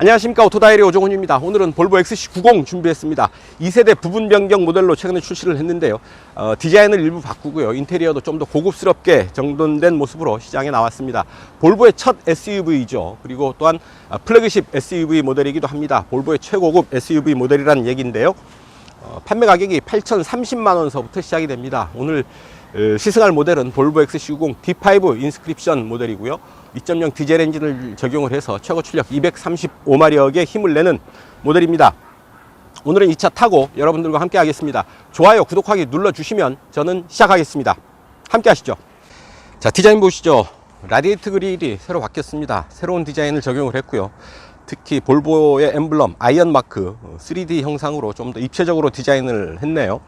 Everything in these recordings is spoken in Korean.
안녕하십니까, 오토다이리 오종훈입니다. 오늘은 볼보 XC90 준비했습니다. 2세대 부분 변경 모델로 최근에 출시를 했는데요. 디자인을 일부 바꾸고요, 인테리어도 좀 더 고급스럽게 정돈된 모습으로 시장에 나왔습니다. 볼보의 첫 SUV죠. 그리고 또한 플래그십 SUV 모델이기도 합니다. 볼보의 최고급 SUV 모델이라는 얘기인데요. 판매 가격이 8,030만원서부터 시작이 됩니다. 오늘 시승할 모델은 볼보 XC90 D5 인스크립션 모델이고요. 2.0 디젤 엔진을 적용을 해서 최고 출력 235마력의 힘을 내는 모델입니다. 오늘은 이 차 타고 여러분들과 함께 하겠습니다. 좋아요, 구독하기 눌러주시면 저는 시작하겠습니다. 함께 하시죠. 자, 디자인 보시죠. 라디에이터 그릴이 새로 바뀌었습니다. 새로운 디자인을 적용을 했고요. 특히 볼보의 엠블럼 아이언 마크 3D 형상으로 좀 더 입체적으로 디자인을 했네요.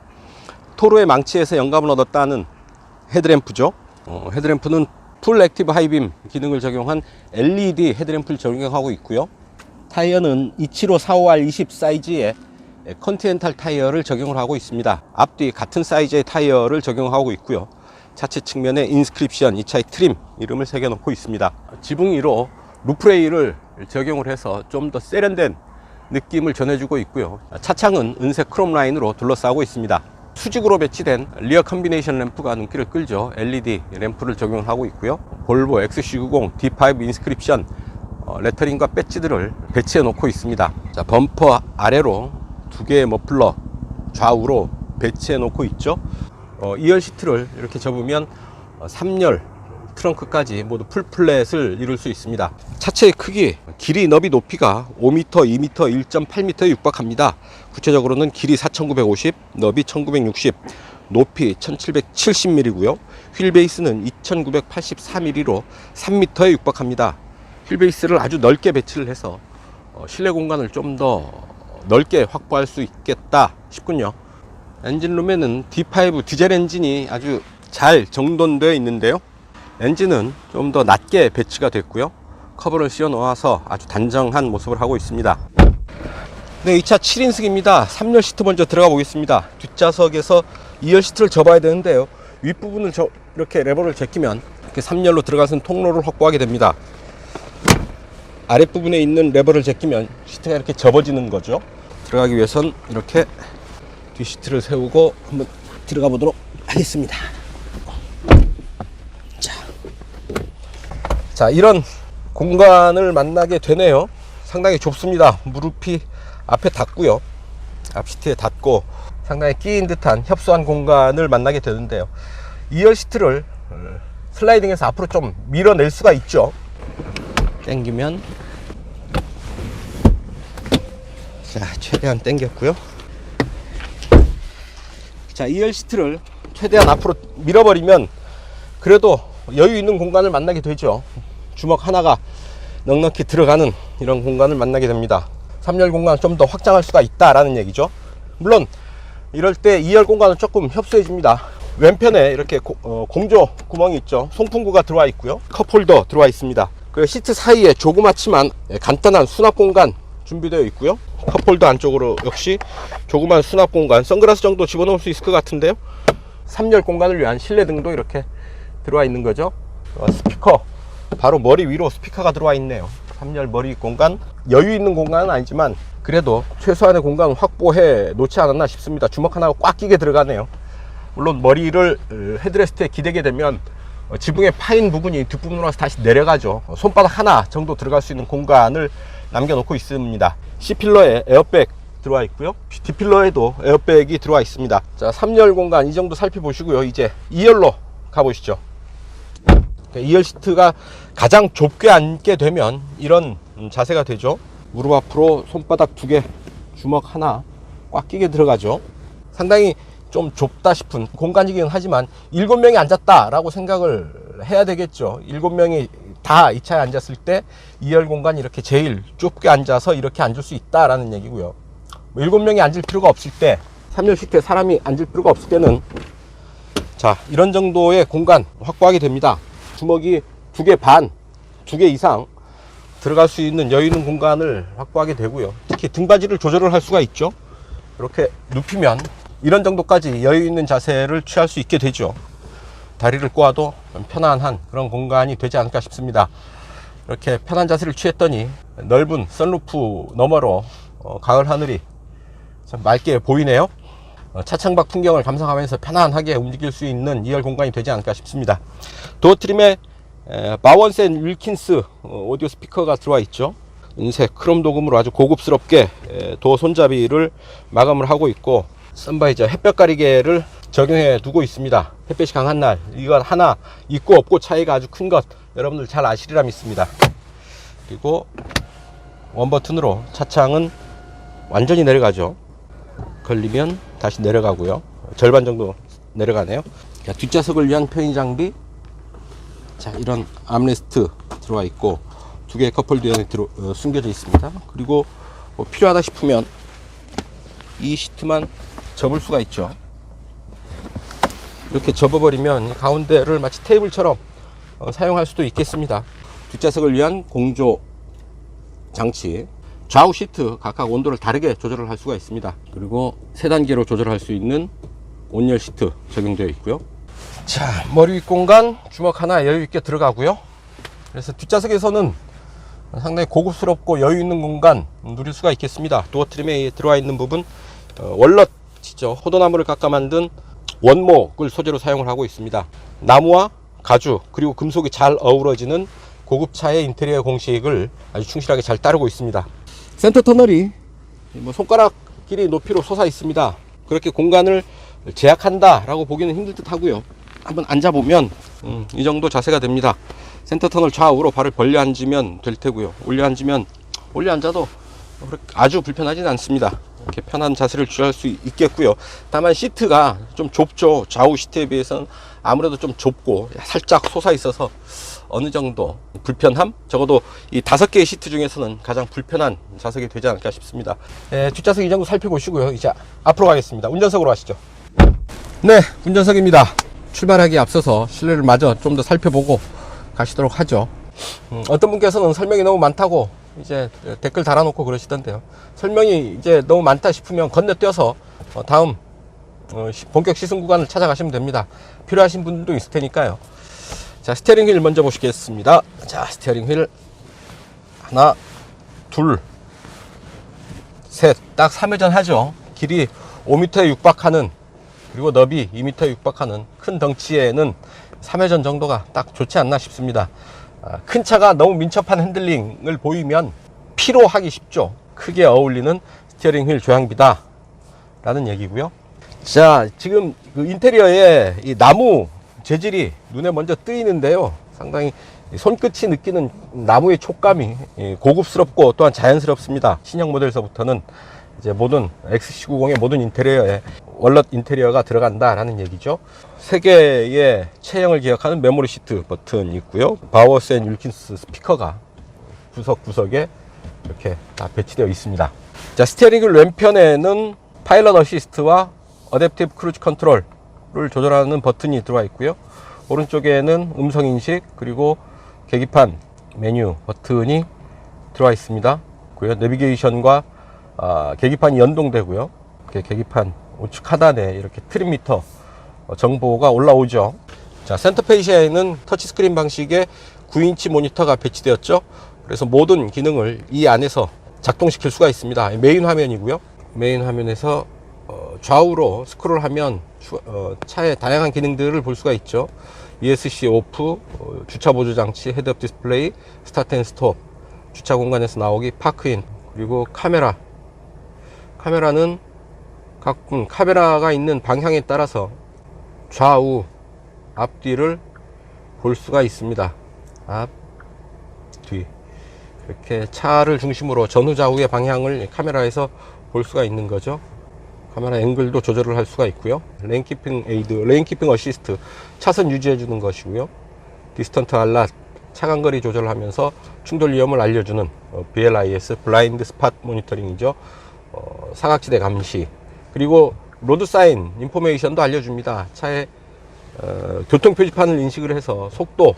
토로의 망치에서 영감을 얻었다는 헤드램프죠. 헤드램프는 풀 액티브 하이빔 기능을 적용한 LED 헤드램프를 적용하고 있고요. 타이어는 275-45R20 사이즈의 컨티넨탈 타이어를 적용을 하고 있습니다. 앞뒤 같은 사이즈의 타이어를 적용하고 있고요. 차체 측면에 인스크립션, 이 차의 트림 이름을 새겨 놓고 있습니다. 지붕 위로 루프레일을 적용을 해서 좀 더 세련된 느낌을 전해주고 있고요. 차창은 은색 크롬 라인으로 둘러싸고 있습니다. 수직으로 배치된 리어 컨비네이션 램프가 눈길을 끌죠. LED 램프를 적용하고 있고요. 볼보 XC90 D5 인스크립션 레터링과 배지들을 배치해 놓고 있습니다. 자, 범퍼 아래로 두 개의 머플러 좌우로 배치해 놓고 있죠. 2열 시트를 이렇게 접으면 3열 트렁크까지 모두 풀플랫을 이룰 수 있습니다. 차체의 크기, 길이, 너비, 높이가 5m, 2m, 1.8m에 육박합니다. 구체적으로는 길이 4,950, 너비 1,960, 높이 1,770mm고요. 휠베이스는 2,983mm로 3m에 육박합니다. 휠베이스를 아주 넓게 배치를 해서 실내 공간을 좀 더 넓게 확보할 수 있겠다 싶군요. 엔진룸에는 D5 디젤 엔진이 아주 잘 정돈되어 있는데요. 엔진은 좀 더 낮게 배치가 됐고요. 커버를 씌워 놓아서 아주 단정한 모습을 하고 있습니다. 네, 이 차 7인승입니다. 3열 시트 먼저 들어가 보겠습니다. 뒷좌석에서 2열 시트를 접어야 되는데요. 윗부분을 이렇게 레버를 제끼면 이렇게 3열로 들어가는 통로를 확보하게 됩니다. 아랫부분에 있는 레버를 제끼면 시트가 이렇게 접어지는 거죠. 들어가기 위해선 이렇게 뒷시트를 세우고 한번 들어가 보도록 하겠습니다. 자, 이런 공간을 만나게 되네요. 상당히 좁습니다. 무릎이 앞에 닿고요, 앞 시트에 닿고 상당히 끼인 듯한 협소한 공간을 만나게 되는데요. 2열 시트를 슬라이딩해서 앞으로 좀 밀어낼 수가 있죠. 당기면, 자, 최대한 당겼고요. 자, 2열 시트를 최대한 앞으로 밀어버리면 그래도 여유 있는 공간을 만나게 되죠. 주먹 하나가 넉넉히 들어가는 이런 공간을 만나게 됩니다. 3열 공간을 좀 더 확장할 수가 있다라는 얘기죠. 물론 이럴 때 2열 공간은 조금 협소해집니다. 왼편에 이렇게 공조 구멍이 있죠. 송풍구가 들어와 있고요. 컵홀더 들어와 있습니다. 그리고 시트 사이에 조그맣지만 간단한 수납 공간 준비되어 있고요. 컵홀더 안쪽으로 역시 조그만 수납 공간, 선글라스 정도 집어넣을 수 있을 것 같은데요. 3열 공간을 위한 실내 등도 이렇게 들어와 있는 거죠. 스피커, 바로 머리 위로 스피커가 들어와 있네요. 3열 머리 공간, 여유 있는 공간은 아니지만 그래도 최소한의 공간을 확보해 놓지 않았나 싶습니다. 주먹 하나가 꽉 끼게 들어가네요. 물론 머리를 헤드레스트에 기대게 되면 지붕에 파인 부분이 뒷부분으로 와서 다시 내려가죠. 손바닥 하나 정도 들어갈 수 있는 공간을 남겨놓고 있습니다. C필러에 에어백 들어와 있고요. D필러에도 에어백이 들어와 있습니다. 자, 3열 공간 이 정도 살펴보시고요. 이제 2열로 가보시죠. 2열 시트가 가장 좁게 앉게 되면 이런 자세가 되죠. 무릎 앞으로 손바닥 2개, 주먹 하나 꽉 끼게 들어가죠. 상당히 좀 좁다 싶은 공간이긴 하지만 7명이 앉았다 라고 생각을 해야 되겠죠. 7명이 다 이 차에 앉았을 때 2열 공간이 이렇게 제일 좁게 앉아서 이렇게 앉을 수 있다라는 얘기고요. 7명이 앉을 필요가 없을 때, 3열 시트에 사람이 앉을 필요가 없을 때는 자, 이런 정도의 공간 확보하게 됩니다. 주먹이 2개 반, 2개 이상 들어갈 수 있는 여유 있는 공간을 확보하게 되고요. 특히 등받이를 조절을 할 수가 있죠. 이렇게 눕히면 이런 정도까지 여유 있는 자세를 취할 수 있게 되죠. 다리를 꼬아도 편안한 그런 공간이 되지 않을까 싶습니다. 이렇게 편한 자세를 취했더니 넓은 선루프 너머로 가을 하늘이 참 맑게 보이네요. 차창 밖 풍경을 감상하면서 편안하게 움직일 수 있는 2열 공간이 되지 않을까 싶습니다. 도어 트림에 바원센 윌킨스 오디오 스피커가 들어와 있죠. 은색 크롬 도금으로 아주 고급스럽게 도어 손잡이를 마감을 하고 있고, 선바이저 햇볕 가리개를 적용해 두고 있습니다. 햇볕이 강한 날 이건 하나 있고 없고 차이가 아주 큰 것 여러분들 잘 아시리라 믿습니다. 그리고 원 버튼으로 차창은 완전히 내려가죠. 걸리면 다시 내려가고요. 절반 정도 내려가네요. 자, 뒷좌석을 위한 편의 장비. 자, 이런 암레스트 들어와 있고 2개의 컵홀더 안에 숨겨져 있습니다. 그리고 뭐 필요하다 싶으면 이 시트만 접을 수가 있죠. 이렇게 접어버리면 가운데를 마치 테이블처럼 사용할 수도 있겠습니다. 뒷좌석을 위한 공조 장치. 좌우 시트 각각 온도를 다르게 조절을 할 수가 있습니다. 그리고 3단계로 조절할 수 있는 온열 시트 적용되어 있고요. 자, 머리 위 공간 주먹 하나 여유 있게 들어가고요. 그래서 뒷좌석에서는 상당히 고급스럽고 여유 있는 공간 누릴 수가 있겠습니다. 도어 트림에 들어와 있는 부분 월넛이죠. 호도나무를 깎아 만든 원목을 소재로 사용을 하고 있습니다. 나무와 가죽 그리고 금속이 잘 어우러지는 고급차의 인테리어 공식을 아주 충실하게 잘 따르고 있습니다. 센터 터널이 뭐 손가락 길이 높이로 솟아 있습니다. 그렇게 공간을 제약한다 라고 보기는 힘들 듯 하고요. 한번 앉아보면 이 정도 자세가 됩니다. 센터 터널 좌우로 발을 벌려 앉으면 될 테고요. 올려 앉아도 아주 불편하지는 않습니다. 이렇게 편한 자세를 취할 수 있겠고요. 다만 시트가 좀 좁죠. 좌우 시트에 비해서는 아무래도 좀 좁고 살짝 솟아 있어서 어느 정도 불편함? 적어도 이 5개의 시트 중에서는 가장 불편한 좌석이 되지 않을까 싶습니다. 뒷좌석 이 정도 살펴보시고요. 이제 앞으로 가겠습니다. 운전석으로 가시죠. 네, 운전석입니다. 출발하기 앞서서 실내를 마저 좀 더 살펴보고 가시도록 하죠. 어떤 분께서는 설명이 너무 많다고 이제 댓글 달아놓고 그러시던데요. 설명이 이제 너무 많다 싶으면 건너뛰어서 다음 본격 시승 구간을 찾아가시면 됩니다. 필요하신 분들도 있을 테니까요. 자, 스티어링 휠 먼저 보시겠습니다. 자, 스티어링 휠 하나, 둘, 셋, 딱 3회전 하죠. 길이 5m에 육박하는, 그리고 너비 2m에 육박하는 큰 덩치에는 3회전 정도가 딱 좋지 않나 싶습니다. 큰 차가 너무 민첩한 핸들링을 보이면 피로하기 쉽죠. 크게 어울리는 스티어링 휠 조향비다 라는 얘기고요. 자, 지금 그 인테리어에 이 나무 재질이 눈에 먼저 뜨이는데요. 상당히 손끝이 느끼는 나무의 촉감이 고급스럽고 또한 자연스럽습니다. 신형 모델서부터는 이제 모든 XC90의 모든 인테리어에 월넛 인테리어가 들어간다라는 얘기죠. 3개의 체형을 기억하는 메모리 시트 버튼이 있고요. 바워센 윌킨스 스피커가 구석구석에 이렇게 다 배치되어 있습니다. 자, 스티어링 휠 왼편에는 파일럿 어시스트와 어댑티브 크루즈 컨트롤을 조절하는 버튼이 들어와 있고요. 오른쪽에는 음성 인식 그리고 계기판 메뉴 버튼이 들어와 있습니다. 내비게이션과 계기판이 연동되고요. 계기판 우측 하단에 이렇게 트림미터 정보가 올라오죠. 자, 센터 페이시에는 터치스크린 방식의 9인치 모니터가 배치되었죠. 그래서 모든 기능을 이 안에서 작동시킬 수가 있습니다. 메인 화면이고요. 메인 화면에서 좌우로 스크롤하면 차의 다양한 기능들을 볼 수가 있죠. ESC 오프, 주차 보조 장치, 헤드업 디스플레이, 스타트 앤 스톱, 주차 공간에서 나오기, 파크인, 그리고 카메라는 각 카메라가 있는 방향에 따라서 좌우 앞뒤를 볼 수가 있습니다. 앞, 뒤. 이렇게 차를 중심으로 전후 좌우의 방향을 카메라에서 볼 수가 있는 거죠. 카메라 앵글도 조절을 할 수가 있고요. 레인 키핑 에이드, 레인 키핑 어시스트, 차선 유지해 주는 것이고요. 디스턴트 알랏, 차간거리 조절을 하면서 충돌 위험을 알려주는 BLIS, 블라인드 스팟 모니터링이죠. 사각지대 감시, 그리고 로드 사인 인포메이션도 알려줍니다. 차의 교통 표지판을 인식을 해서 속도,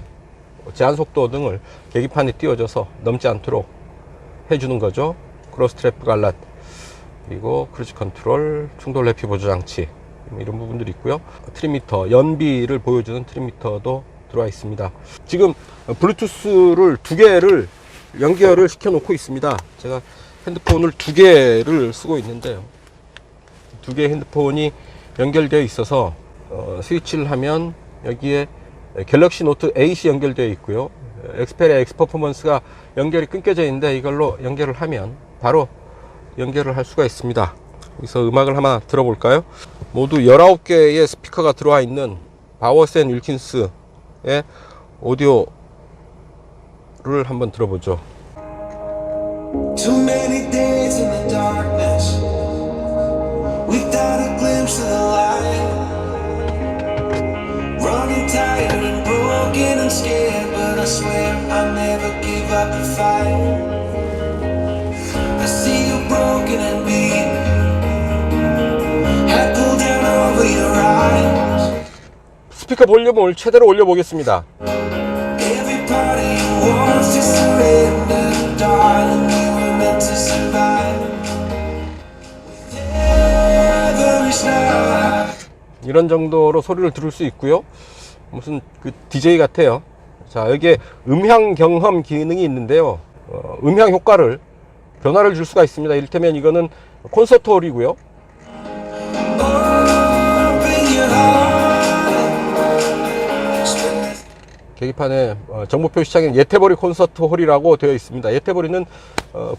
제한 속도 등을 계기판에 띄워줘서 넘지 않도록 해주는 거죠. 크로스 트래픽 알랏, 그리고 크루즈 컨트롤, 충돌 회피 보조 장치, 이런 부분들이 있고요. 트림미터, 연비를 보여주는 트림미터도 들어와 있습니다. 지금 블루투스를 2개를 연결을 시켜 놓고 있습니다. 제가 핸드폰을 두 개를 쓰고 있는데요. 두 개의 핸드폰이 연결되어 있어서 스위치를 하면 여기에 갤럭시 노트 8이 연결되어 있고요. 엑스페리아 X 퍼포먼스가 연결이 끊겨져 있는데 이걸로 연결을 하면 바로 연결을 할 수가 있습니다. 여기서 음악을 하나 들어볼까요? 모두 19개의 스피커가 들어와 있는 바워스 앤 윌킨스의 오디오를 한번 들어보죠. Too many days in the darkness without a glimpse of the light. Running tired and broken and scared, but I swear I'll never give up the fight. I see you broken and beat. Head pulled down over your eyes. 스피커 볼륨을 최대로 올려보겠습니다. Everybody wants to surrender, darling. You were meant to survive. With every snap. 이런 정도로 소리를 들을 수 있고요. 무슨 그 DJ 같아요. 자, 여기에 음향 경험 기능이 있는데요. 음향 효과를 변화를 줄 수가 있습니다. 이를테면 이거는 콘서트 홀이고요. Open your heart. 계기판에 정보 표시창에 예테보리 콘서트 홀이라고 되어 있습니다. 예테보리는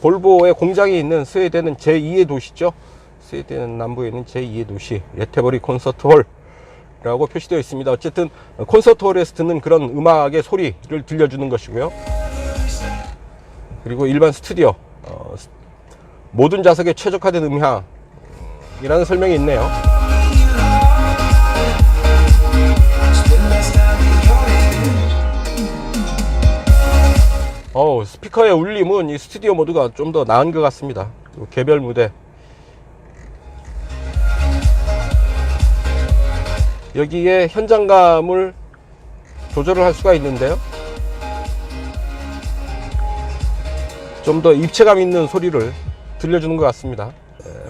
볼보의 공장이 있는 스웨덴은 제2의 도시죠. 스웨덴 남부에 있는 제2의 도시 예테보리 콘서트 홀이라고 표시되어 있습니다. 어쨌든 콘서트 홀에서 듣는 그런 음악의 소리를 들려주는 것이고요. 그리고 일반 스튜디오 모든 좌석에 최적화된 음향이라는 설명이 있네요. 스피커의 울림은 이 스튜디오 모드가 좀 더 나은 것 같습니다. 그리고 개별 무대, 여기에 현장감을 조절을 할 수가 있는데요. 좀 더 입체감 있는 소리를 들려주는 것 같습니다.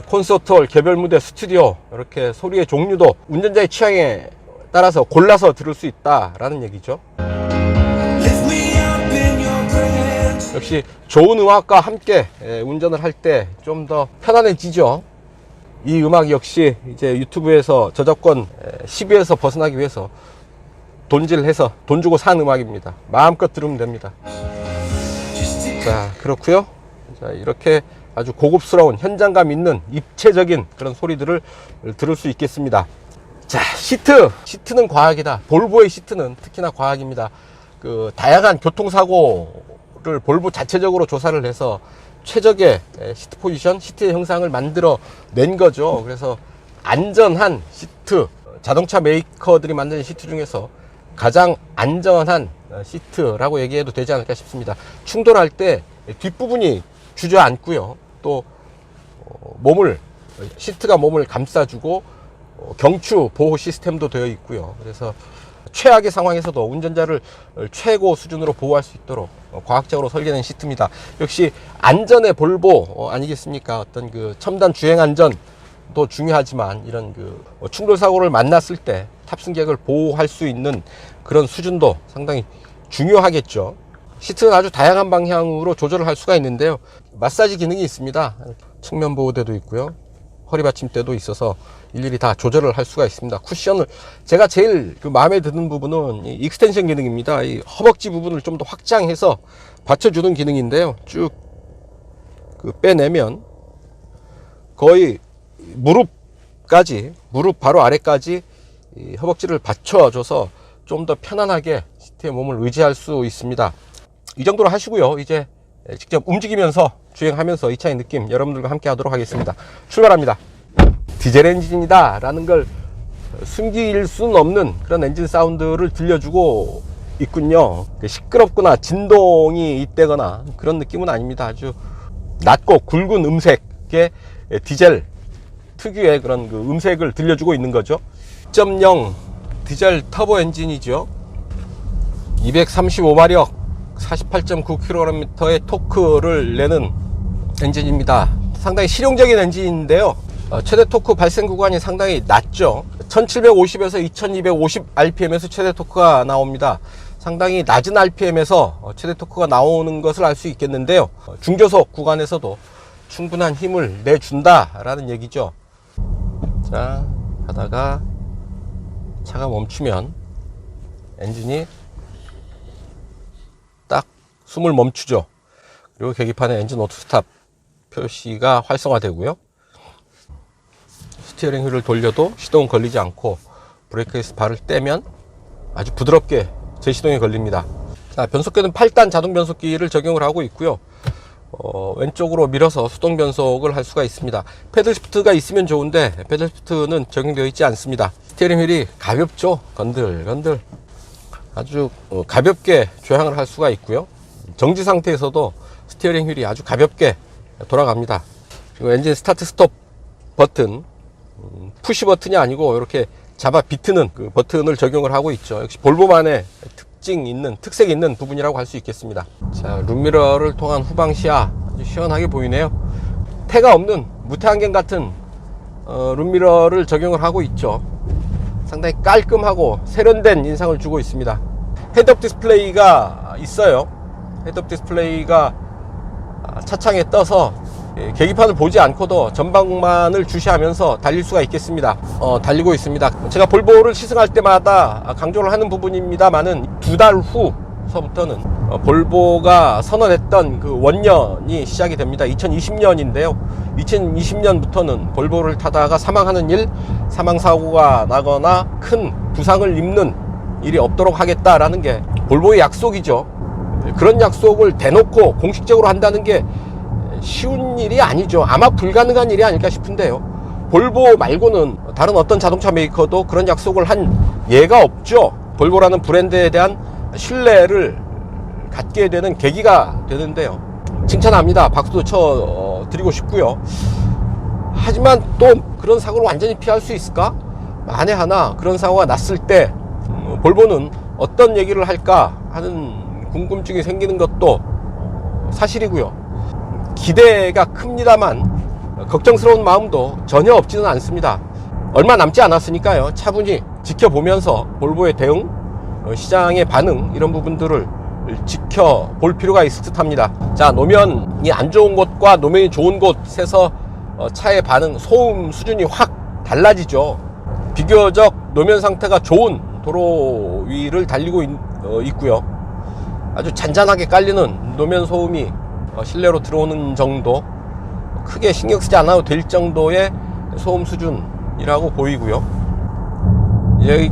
콘서트홀, 개별 무대, 스튜디오, 이렇게 소리의 종류도 운전자의 취향에 따라서 골라서 들을 수 있다라는 얘기죠. Lift me up in your breath. 역시 좋은 음악과 함께 운전을 할 때 좀 더 편안해지죠. 이 음악 역시 이제 유튜브에서 저작권 시비에서 벗어나기 위해서 돈질해서 돈 주고 산 음악입니다. 마음껏 들으면 됩니다. 자, 그렇고요. 자, 이렇게 아주 고급스러운 현장감 있는 입체적인 그런 소리들을 들을 수 있겠습니다. 자, 시트는 과학이다. 볼보의 시트는 특히나 과학입니다. 그 다양한 교통사고를 볼보 자체적으로 조사를 해서 최적의 시트 포지션, 시트의 형상을 만들어 낸 거죠. 그래서 안전한 시트, 자동차 메이커들이 만든 시트 중에서 가장 안전한 시트라고 얘기해도 되지 않을까 싶습니다. 충돌할 때 뒷부분이 주저앉고요. 또 시트가 몸을 감싸주고 경추 보호 시스템도 되어 있고요. 그래서 최악의 상황에서도 운전자를 최고 수준으로 보호할 수 있도록 과학적으로 설계된 시트입니다. 역시 안전의 볼보 아니겠습니까? 어떤 그 첨단 주행 안전도 중요하지만 이런 그 충돌 사고를 만났을 때 탑승객을 보호할 수 있는 그런 수준도 상당히 중요하겠죠. 시트는 아주 다양한 방향으로 조절을 할 수가 있는데요. 마사지 기능이 있습니다. 측면 보호대도 있고요. 허리 받침대도 있어서 일일이 다 조절을 할 수가 있습니다. 쿠션을 제가 제일 마음에 드는 부분은 이 익스텐션 기능입니다. 이 허벅지 부분을 좀 더 확장해서 받쳐주는 기능인데요. 쭉 빼내면 거의 무릎 바로 아래까지 이 허벅지를 받쳐줘서 좀 더 편안하게 시트에 몸을 의지할 수 있습니다. 이 정도로 하시고요. 이제 직접 움직이면서 주행하면서 이 차의 느낌 여러분들과 함께 하도록 하겠습니다. 출발합니다. 디젤 엔진이다 라는 걸 숨길 수는 없는 그런 엔진 사운드를 들려주고 있군요. 시끄럽거나 진동이 있다거나 그런 느낌은 아닙니다. 아주 낮고 굵은 음색의 디젤 특유의 그런 그 음색을 들려주고 있는 거죠. 2.0 디젤 터보 엔진이죠. 235마력 48.9kg의 토크를 내는 엔진입니다. 상당히 실용적인 엔진인데요. 최대 토크 발생 구간이 상당히 낮죠. 1750에서 2250 rpm에서 최대 토크가 나옵니다. 상당히 낮은 RPM에서 최대 토크가 나오는 것을 알 수 있겠는데요. 중저속 구간에서도 충분한 힘을 내준다라는 얘기죠. 자, 하다가 차가 멈추면 엔진이 딱 숨을 멈추죠. 그리고 계기판에 엔진 오토 스탑 표시가 활성화되고요. 스티어링 휠을 돌려도 시동은 걸리지 않고 브레이크에서 발을 떼면 아주 부드럽게 제시동이 걸립니다. 자, 변속기는 8단 자동 변속기를 적용을 하고 있고요. 왼쪽으로 밀어서 수동 변속을 할 수가 있습니다. 패들 시프트가 있으면 좋은데 패들 시프트는 적용되어 있지 않습니다. 스티어링 휠이 가볍죠. 건들건들 아주 가볍게 조향을 할 수가 있고요. 정지 상태에서도 스티어링 휠이 아주 가볍게 돌아갑니다. 그리고 엔진 스타트 스톱 버튼, 푸시 버튼이 아니고 이렇게 잡아 비트는 그 버튼을 적용을 하고 있죠. 역시 볼보만의 특색 있는 부분이라고 할 수 있겠습니다. 자, 룸미러를 통한 후방 시야 아주 시원하게 보이네요. 태가 없는 무태안경 같은 룸미러를 적용을 하고 있죠. 상당히 깔끔하고 세련된 인상을 주고 있습니다. 헤드업 디스플레이가 있어요. 헤드업 디스플레이가 차창에 떠서 계기판을 보지 않고도 전방만을 주시하면서 달릴 수가 있겠습니다. 달리고 있습니다. 제가 볼보를 시승할 때마다 강조를 하는 부분입니다만은 2달 후서부터는 볼보가 선언했던 그 원년이 시작이 됩니다. 2020년인데요 2020년부터는 볼보를 타다가 사망하는 일, 사망사고가 나거나 큰 부상을 입는 일이 없도록 하겠다라는 게 볼보의 약속이죠. 그런 약속을 대놓고 공식적으로 한다는 게 쉬운 일이 아니죠. 아마 불가능한 일이 아닐까 싶은데요. 볼보 말고는 다른 어떤 자동차 메이커도 그런 약속을 한 예가 없죠. 볼보라는 브랜드에 대한 신뢰를 갖게 되는 계기가 되는데요. 칭찬합니다. 박수도 쳐 드리고 싶고요. 하지만 또 그런 사고를 완전히 피할 수 있을까? 만에 하나 그런 사고가 났을 때 볼보는 어떤 얘기를 할까 하는 궁금증이 생기는 것도 사실이고요. 기대가 큽니다만 걱정스러운 마음도 전혀 없지는 않습니다. 얼마 남지 않았으니까요. 차분히 지켜보면서 볼보의 대응, 시장의 반응 이런 부분들을 지켜볼 필요가 있을 듯합니다. 자, 노면이 안 좋은 곳과 노면이 좋은 곳에서 차의 반응, 소음 수준이 확 달라지죠. 비교적 노면 상태가 좋은 도로 위를 달리고 있고요. 아주 잔잔하게 깔리는 노면 소음이 실내로 들어오는 정도, 크게 신경 쓰지 않아도 될 정도의 소음 수준이라고 보이고요. 여기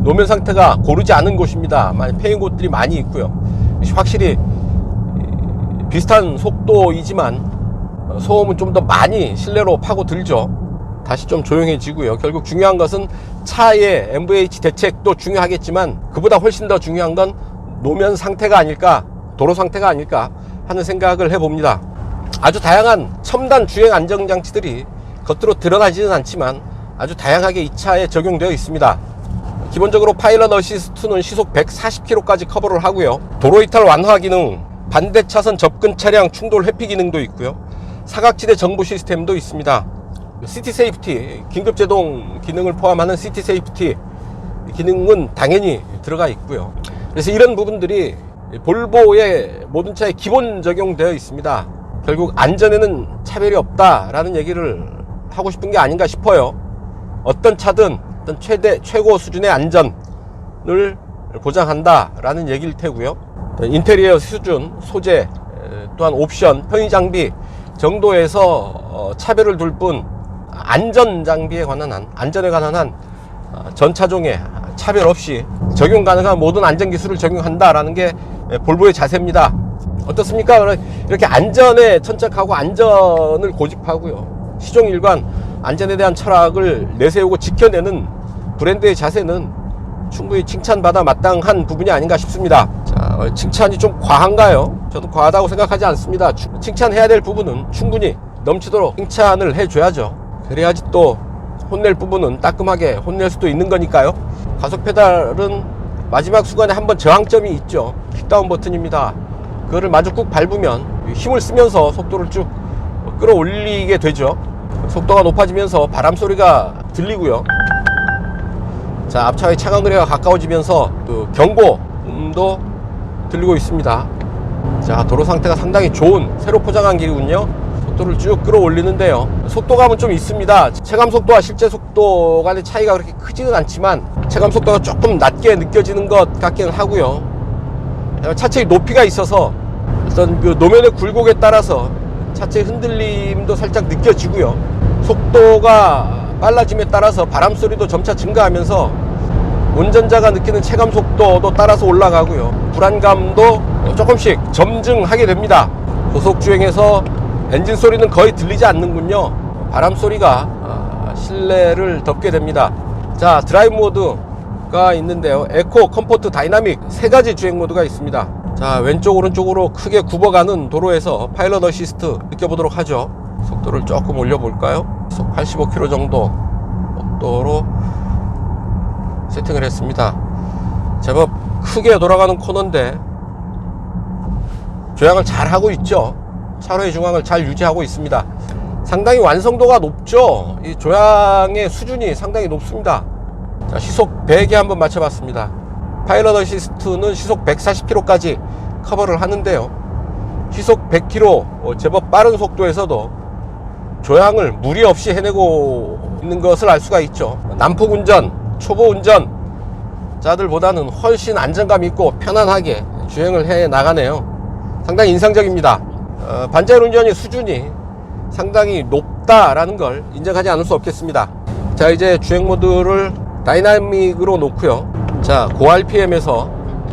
노면 상태가 고르지 않은 곳입니다. 패인 곳들이 많이 있고요. 확실히 비슷한 속도이지만 소음은 좀 더 많이 실내로 파고들죠. 다시 좀 조용해지고요. 결국 중요한 것은 차의 MVH 대책도 중요하겠지만 그보다 훨씬 더 중요한 건 노면 상태가 아닐까, 도로 상태가 아닐까 하는 생각을 해봅니다. 아주 다양한 첨단 주행 안전장치들이 겉으로 드러나지는 않지만 아주 다양하게 이 차에 적용되어 있습니다. 기본적으로 파일럿 어시스트는 시속 140km까지 커버를 하고요. 도로 이탈 완화 기능, 반대 차선 접근 차량 충돌 회피 기능도 있고요. 사각지대 정보 시스템도 있습니다. 시티 세이프티, 긴급 제동 기능을 포함하는 시티 세이프티 기능은 당연히 들어가 있고요. 그래서 이런 부분들이 볼보의 모든 차에 기본 적용되어 있습니다. 결국 안전에는 차별이 없다라는 얘기를 하고 싶은 게 아닌가 싶어요. 어떤 차든 어떤 최고 수준의 안전을 보장한다라는 얘기일 테고요. 인테리어 수준, 소재, 또한 옵션, 편의장비 정도에서 차별을 둘 뿐 안전 장비에 관한 한, 안전에 관한 한 전 차종에 차별 없이 적용 가능한 모든 안전 기술을 적용한다라는 게 볼보의 자세입니다. 어떻습니까? 이렇게 안전에 천착하고 안전을 고집하고요. 시종일관 안전에 대한 철학을 내세우고 지켜내는 브랜드의 자세는 충분히 칭찬받아 마땅한 부분이 아닌가 싶습니다. 자, 칭찬이 좀 과한가요? 저도 과하다고 생각하지 않습니다. 칭찬해야 될 부분은 충분히 넘치도록 칭찬을 해줘야죠. 그래야지 또 혼낼 부분은 따끔하게 혼낼 수도 있는 거니까요. 가속 페달은 마지막 순간에 한번 저항점이 있죠. 킥다운 버튼입니다. 그거를 마저 꾹 밟으면 힘을 쓰면서 속도를 쭉 끌어올리게 되죠. 속도가 높아지면서 바람 소리가 들리고요. 자, 앞차의 차간 거리가 가까워지면서 그 경고 흔들림도 들리고 있습니다. 자, 도로 상태가 상당히 좋은 새로 포장한 길이군요. 속도를 쭉 끌어올리는데요. 속도감은 좀 있습니다. 체감 속도와 실제 속도 간의 차이가 그렇게 크지는 않지만 체감 속도가 조금 낮게 느껴지는 것 같기는 하고요. 차체의 높이가 있어서 어떤 그 노면의 굴곡에 따라서 차체의 흔들림도 살짝 느껴지고요. 속도가 빨라짐에 따라서 바람 소리도 점차 증가하면서 운전자가 느끼는 체감 속도도 따라서 올라가고요. 불안감도 조금씩 점증하게 됩니다. 고속주행에서 엔진 소리는 거의 들리지 않는군요. 바람 소리가 실내를 덮게 됩니다. 자, 드라이브 모드가 있는데요. 에코, 컴포트, 다이나믹 세 가지 주행 모드가 있습니다. 자, 왼쪽 오른쪽으로 크게 굽어가는 도로에서 파일럿 어시스트 느껴보도록 하죠. 속도를 조금 올려볼까요? 속 85km 정도 속도로 세팅을 했습니다. 제법 크게 돌아가는 코너인데 조향을 잘 하고 있죠. 차로의 중앙을 잘 유지하고 있습니다. 상당히 완성도가 높죠. 이 조향의 수준이 상당히 높습니다. 자, 시속 100에 한번 맞춰봤습니다. 파일럿 어시스트는 시속 140km까지 커버를 하는데요. 시속 100km 제법 빠른 속도에서도 조향을 무리 없이 해내고 있는 것을 알 수가 있죠. 난폭 운전, 초보 운전자들보다는 훨씬 안정감 있고 편안하게 주행을 해 나가네요. 상당히 인상적입니다. 반자율 운전의 수준이 상당히 높다라는 걸 인정하지 않을 수 없겠습니다. 자, 이제 주행 모드를 다이나믹으로 놓고요. 자, 고 RPM에서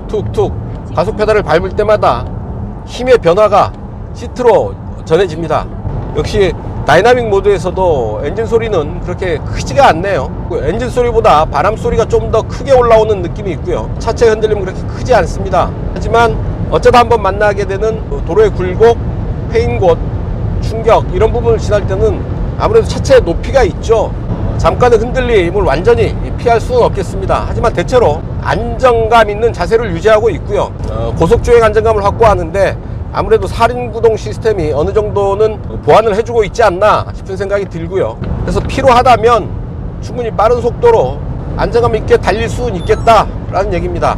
툭툭 가속 페달을 밟을 때마다 힘의 변화가 시트로 전해집니다. 역시 다이나믹 모드에서도 엔진 소리는 그렇게 크지가 않네요. 엔진 소리보다 바람 소리가 좀 더 크게 올라오는 느낌이 있고요. 차체 흔들림은 그렇게 크지 않습니다. 하지만 어쩌다 한번 만나게 되는 도로의 굴곡, 패인 곳, 충격 이런 부분을 지날 때는 아무래도 차체의 높이가 있죠. 잠깐의 흔들림을 완전히 피할 수는 없겠습니다. 하지만 대체로 안정감 있는 자세를 유지하고 있고요. 고속주행 안정감을 확보하는데 아무래도 사륜구동 시스템이 어느 정도는 보완을 해주고 있지 않나 싶은 생각이 들고요. 그래서 필요하다면 충분히 빠른 속도로 안정감 있게 달릴 수는 있겠다라는 얘기입니다.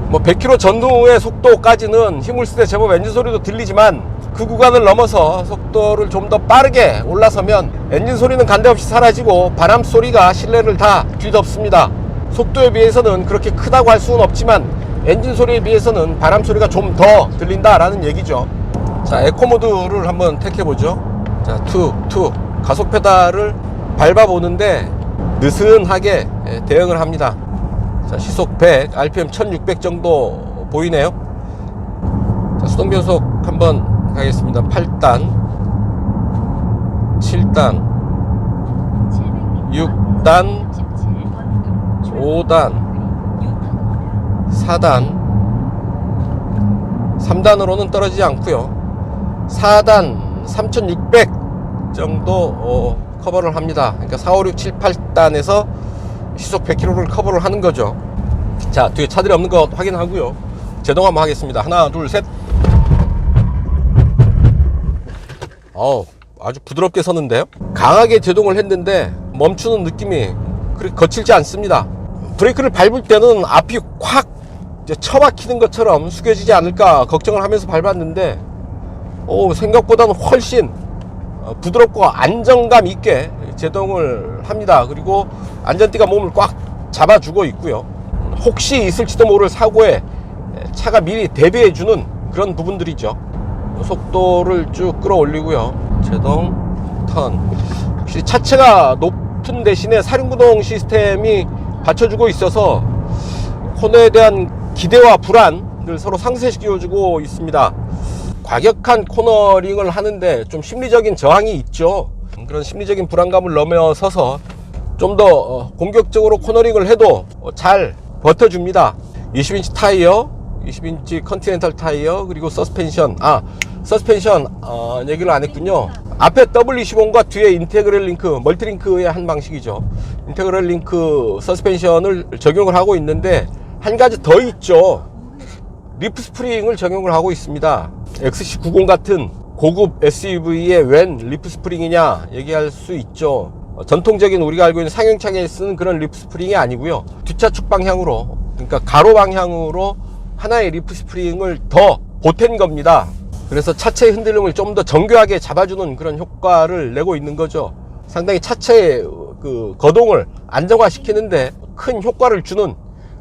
뭐 100km 전후의 속도까지는 힘을 쓸 때 제법 엔진 소리도 들리지만 그 구간을 넘어서 속도를 좀 더 빠르게 올라서면 엔진 소리는 간데없이 사라지고 바람 소리가 실내를 다 뒤덮습니다. 속도에 비해서는 그렇게 크다고 할 수는 없지만 엔진 소리에 비해서는 바람 소리가 좀 더 들린다라는 얘기죠. 자, 에코 모드를 한번 택해보죠. 자, 툭툭 가속 페달을 밟아보는데 느슨하게 대응을 합니다. 자, 시속 100, RPM 1600 정도 보이네요. 자, 수동 변속 한번 가겠습니다. 8단, 7단, 6단, 5단, 4단, 3단으로는 떨어지지 않고요. 4단 3600 정도 커버를 합니다. 그러니까 4, 5, 6, 7, 8단에서 시속 100km를 커버를 하는 거죠. 자, 뒤에 차들이 없는 것 확인하고요. 제동 한번 하겠습니다. 하나, 둘, 셋. 아주 부드럽게 서는데요. 강하게 제동을 했는데 멈추는 느낌이 그렇게 거칠지 않습니다. 브레이크를 밟을 때는 앞이 확 처박히는 것처럼 숙여지지 않을까 걱정을 하면서 밟았는데 생각보다는 훨씬 부드럽고 안정감 있게 제동을 합니다. 그리고 안전띠가 몸을 꽉 잡아주고 있고요. 혹시 있을지도 모를 사고에 차가 미리 대비해주는 그런 부분들이죠. 속도를 쭉 끌어올리고요. 제동, 턴. 확실히 차체가 높은 대신에 사륜구동 시스템이 받쳐주고 있어서 코너에 대한 기대와 불안을 서로 상쇄시켜주고 있습니다. 과격한 코너링을 하는데 좀 심리적인 저항이 있죠. 그런 심리적인 불안감을 넘어서서 좀 더 공격적으로 코너링을 해도 잘 버텨줍니다. 20인치 타이어, 20인치 컨티넨탈 타이어, 그리고 서스펜션. 서스펜션 얘기를 안 했군요. 앞에 W25과 뒤에 인테그럴 링크, 멀티링크의 한 방식이죠. 인테그럴 링크 서스펜션을 적용을 하고 있는데 한 가지 더 있죠. 리프 스프링을 적용을 하고 있습니다. XC90 같은 고급 SUV의 웬 리프 스프링이냐 얘기할 수 있죠. 전통적인 우리가 알고 있는 상용차에 쓰는 그런 리프 스프링이 아니고요. 뒷차축 방향으로, 그러니까 가로 방향으로 하나의 리프 스프링을 더 보탠 겁니다. 그래서 차체의 흔들림을 좀 더 정교하게 잡아주는 그런 효과를 내고 있는 거죠. 상당히 차체의 그 거동을 안정화시키는데 큰 효과를 주는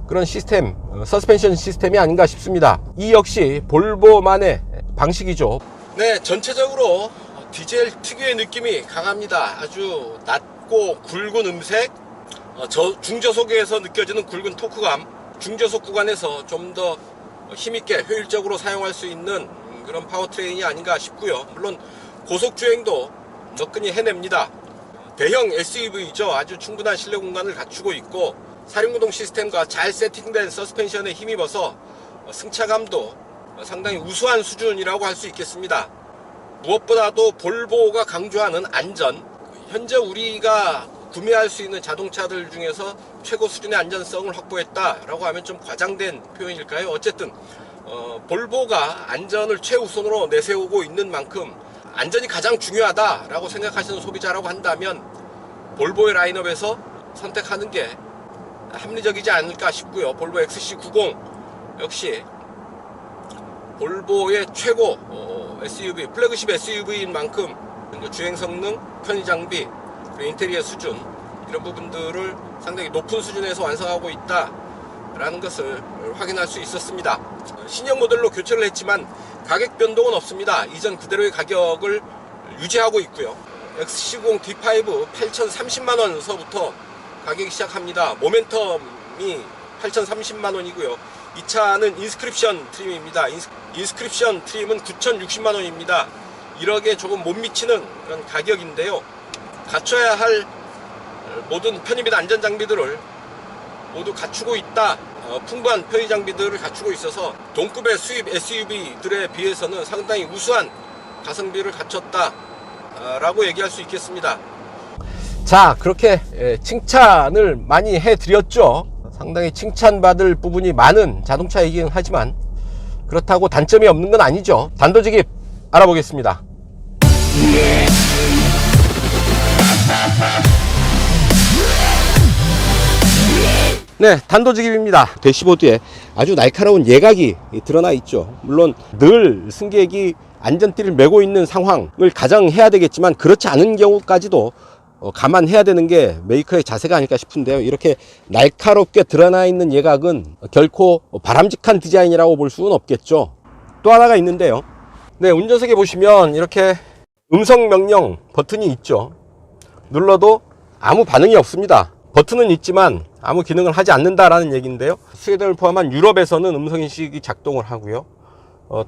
그런 시스템, 서스펜션 시스템이 아닌가 싶습니다. 이 역시 볼보만의 방식이죠. 네, 전체적으로 디젤 특유의 느낌이 강합니다. 아주 낮고 굵은 음색, 중저속에서 느껴지는 굵은 토크감, 중저속 구간에서 좀 더 힘있게 효율적으로 사용할 수 있는 그런 파워트레인이 아닌가 싶고요. 물론 고속주행도 너끈히 해냅니다. 대형 SUV죠. 아주 충분한 실내 공간을 갖추고 있고 사륜구동 시스템과 잘 세팅된 서스펜션에 힘입어서 승차감도 상당히 우수한 수준이라고 할 수 있겠습니다. 무엇보다도 볼보가 강조하는 안전, 현재 우리가 구매할 수 있는 자동차들 중에서 최고 수준의 안전성을 확보했다라고 하면 좀 과장된 표현일까요? 어쨌든 볼보가 안전을 최우선으로 내세우고 있는 만큼 안전이 가장 중요하다라고 생각하시는 소비자라고 한다면 볼보의 라인업에서 선택하는 게 합리적이지 않을까 싶고요. 볼보 XC90 역시 볼보의 최고 SUV, 플래그십 SUV인 만큼 주행 성능, 편의 장비, 인테리어 수준 이런 부분들을 상당히 높은 수준에서 완성하고 있다라는 것을 확인할 수 있었습니다. 신형 모델로 교체를 했지만 가격 변동은 없습니다. 이전 그대로의 가격을 유지하고 있고요. XC90 D5 8,030만원서부터 가격이 시작합니다. 모멘텀이 8,030만원이고요. 이 차는 인스크립션 트림입니다. 인스크립션 트림은 9,060만원입니다. 1억에 조금 못 미치는 그런 가격인데요. 갖춰야 할 모든 편의 및 안전 장비들을 모두 갖추고 있다. 풍부한 편의 장비들을 갖추고 있어서 동급의 수입 SUV들에 비해서는 상당히 우수한 가성비를 갖췄다 라고 얘기할 수 있겠습니다. 자, 그렇게 칭찬을 많이 해드렸죠. 상당히 칭찬받을 부분이 많은 자동차이긴 하지만 그렇다고 단점이 없는 건 아니죠. 단도직입 알아보겠습니다. 네, 단도직입입니다. 대시보드에 아주 날카로운 예각이 드러나 있죠. 물론 늘 승객이 안전띠를 메고 있는 상황을 가정해야 되겠지만 그렇지 않은 경우까지도 감안해야 되는 게 메이커의 자세가 아닐까 싶은데요. 이렇게 날카롭게 드러나 있는 예각은 결코 바람직한 디자인이라고 볼 수는 없겠죠. 또 하나가 있는데요. 네, 운전석에 보시면 이렇게 음성 명령 버튼이 있죠. 눌러도 아무 반응이 없습니다. 버튼은 있지만 아무 기능을 하지 않는다라는 얘기인데요. 스웨덴을 포함한 유럽에서는 음성인식이 작동을 하고요.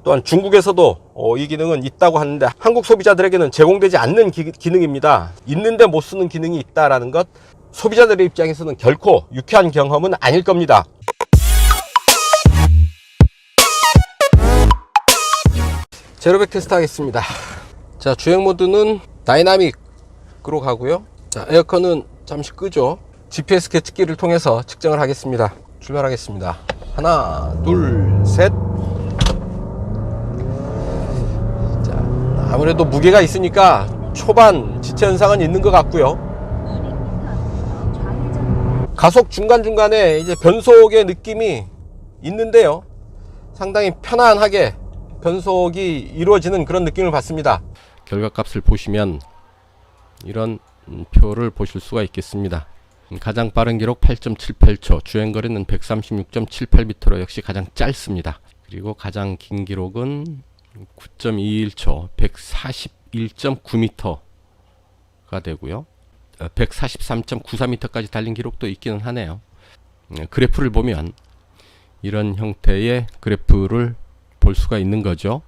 또한 중국에서도 이 기능은 있다고 하는데 한국 소비자들에게는 제공되지 않는 기능입니다. 있는데 못 쓰는 기능이 있다라는 것, 소비자들의 입장에서는 결코 유쾌한 경험은 아닐 겁니다. 제로백 테스트 하겠습니다. 자, 주행 모드는 다이나믹으로 가고요. 자, 에어컨은 잠시 끄죠. GPS 계측기를 통해서 측정을 하겠습니다. 출발하겠습니다. 하나, 둘, 셋. 자, 아무래도 무게가 있으니까 초반 지체 현상은 있는 것 같고요. 가속 중간중간에 이제 변속의 느낌이 있는데요. 상당히 편안하게 변속이 이루어지는 그런 느낌을 받습니다. 결과값을 보시면 이런 표를 보실 수가 있겠습니다. 가장 빠른 기록 8.78초, 주행거리는 136.78m로 역시 가장 짧습니다. 그리고 가장 긴 기록은 9.21초, 141.9m가 되고요. 143.94m까지 달린 기록도 있기는 하네요. 그래프를 보면 이런 형태의 그래프를 볼 수가 있는 거죠.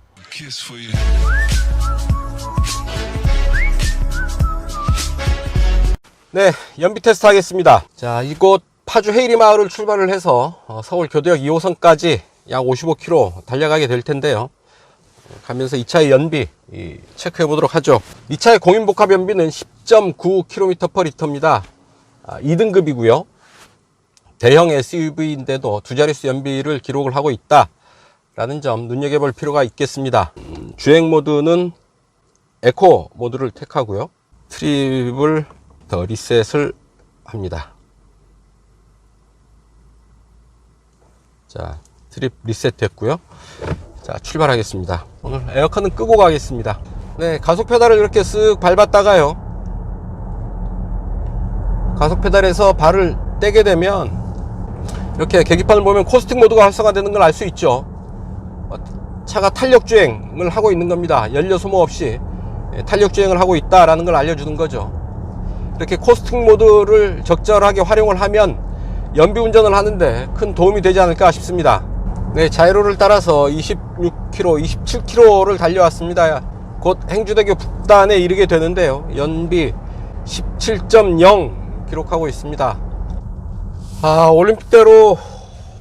네, 연비 테스트 하겠습니다. 자, 이곳 파주 헤이리 마을을 출발을 해서 서울 교대역 2호선까지 약 55km 달려가게 될 텐데요. 가면서 이 차의 연비 체크해 보도록 하죠. 이 차의 공인복합 연비는 10.95km/L입니다. 2등급이고요. 대형 SUV인데도 두 자릿수 연비를 기록을 하고 있다 라는 점 눈여겨볼 필요가 있겠습니다. 주행 모드는 에코 모드를 택하고요. 트립을 더 리셋을 합니다. 자, 스트립 리셋 됐고요. 자, 출발하겠습니다. 오늘 에어컨은 끄고 가겠습니다. 네, 가속 페달을 이렇게 쓱 밟았다가요, 가속 페달에서 발을 떼게 되면 이렇게 계기판을 보면 코스팅 모드가 활성화되는 걸 알 수 있죠. 차가 탄력 주행을 하고 있는 겁니다. 연료 소모 없이 탄력 주행을 하고 있다라는 걸 알려주는 거죠. 이렇게 코스팅 모드를 적절하게 활용을 하면 연비 운전을 하는데 큰 도움이 되지 않을까 싶습니다. 네, 자이로를 따라서 26km, 27km를 달려왔습니다. 곧 행주대교 북단에 이르게 되는데요, 연비 17.0 기록하고 있습니다. 올림픽대로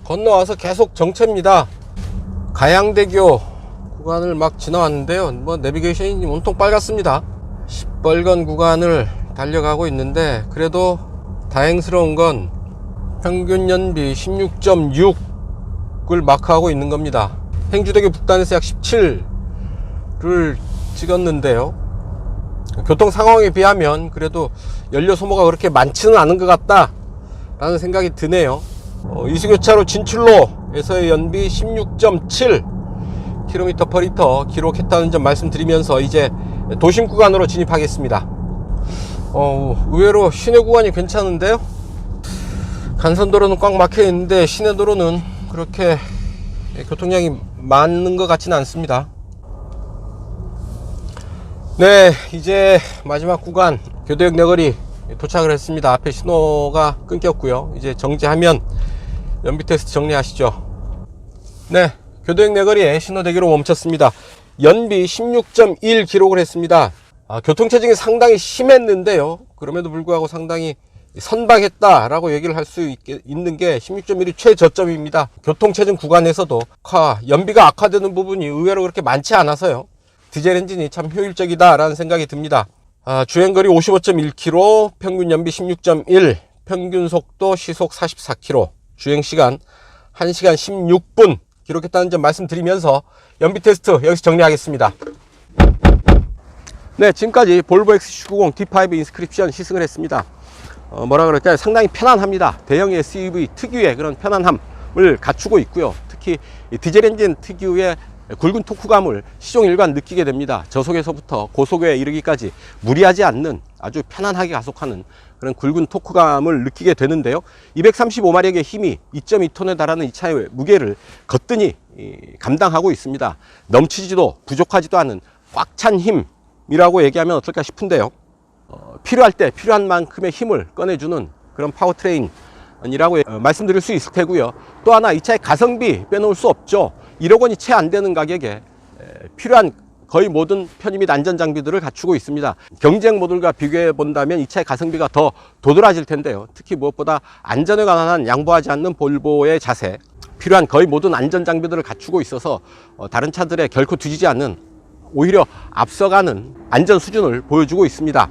건너와서 계속 정체입니다. 가양대교 구간을 막 지나왔는데요, 내비게이션이 온통 빨갛습니다. 시뻘건 구간을 달려가고 있는데, 그래도 다행스러운 건 평균 연비 16.6을 마크하고 있는 겁니다. 행주대교 북단에서 약 17를 찍었는데요, 교통 상황에 비하면 그래도 연료 소모가 그렇게 많지는 않은 것 같다 라는 생각이 드네요. 이수교차로 진출로에서의 연비 16.7 km/L 기록했다는 점 말씀드리면서 이제 도심 구간으로 진입하겠습니다. 의외로 시내 구간이 괜찮은데요, 간선도로는 꽉 막혀 있는데 시내도로는 그렇게 교통량이 많은 것 같지는 않습니다. 네, 이제 마지막 구간 교대역 내거리 도착을 했습니다. 앞에 신호가 끊겼고요. 이제 정지하면 연비 테스트 정리하시죠. 네, 교대역 내거리에 신호대기로 멈췄습니다. 연비 16.1 기록을 했습니다. 교통체증이 상당히 심했는데요, 그럼에도 불구하고 상당히 선박했다라고 얘기를 할 수 있는 게 16.1이 최저점입니다. 교통체증 구간에서도 연비가 악화되는 부분이 의외로 그렇게 많지 않아서요, 디젤 엔진이 참 효율적이다 라는 생각이 듭니다. 주행거리 55.1km, 평균 연비 16.1, 평균 속도 시속 44km, 주행시간 1시간 16분 기록했다는 점 말씀드리면서 연비 테스트 여기서 정리하겠습니다. 네, 지금까지 볼보 XC90 D5 인스크립션 시승을 했습니다. 뭐라 그럴까요? 상당히 편안합니다. 대형 SUV 특유의 그런 편안함을 갖추고 있고요. 특히 디젤 엔진 특유의 굵은 토크감을 시종일관 느끼게 됩니다. 저속에서부터 고속에 이르기까지 무리하지 않는 아주 편안하게 가속하는 그런 굵은 토크감을 느끼게 되는데요, 235마력의 힘이 2.2톤에 달하는 이 차의 무게를 거뜬히 감당하고 있습니다. 넘치지도 부족하지도 않은 꽉 찬 힘이라고 얘기하면 어떨까 싶은데요, 필요할 때 필요한 만큼의 힘을 꺼내주는 그런 파워트레인이라고 말씀드릴 수 있을 테고요. 또 하나, 이 차의 가성비 빼놓을 수 없죠. 1억 원이 채 안 되는 가격에 필요한 거의 모든 편의 및 안전 장비들을 갖추고 있습니다. 경쟁 모델과 비교해 본다면 이 차의 가성비가 더 도드라질 텐데요, 특히 무엇보다 안전에 관한 양보하지 않는 볼보의 자세, 필요한 거의 모든 안전 장비들을 갖추고 있어서 다른 차들에 결코 뒤지지 않는, 오히려 앞서가는 안전 수준을 보여주고 있습니다.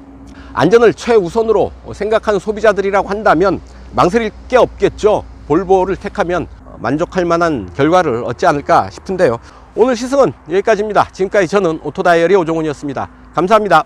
안전을 최우선으로 생각하는 소비자들이라고 한다면 망설일 게 없겠죠. 볼보를 택하면 만족할 만한 결과를 얻지 않을까 싶은데요, 오늘 시승은 여기까지입니다. 지금까지 저는 오토다이어리 오종훈이었습니다. 감사합니다.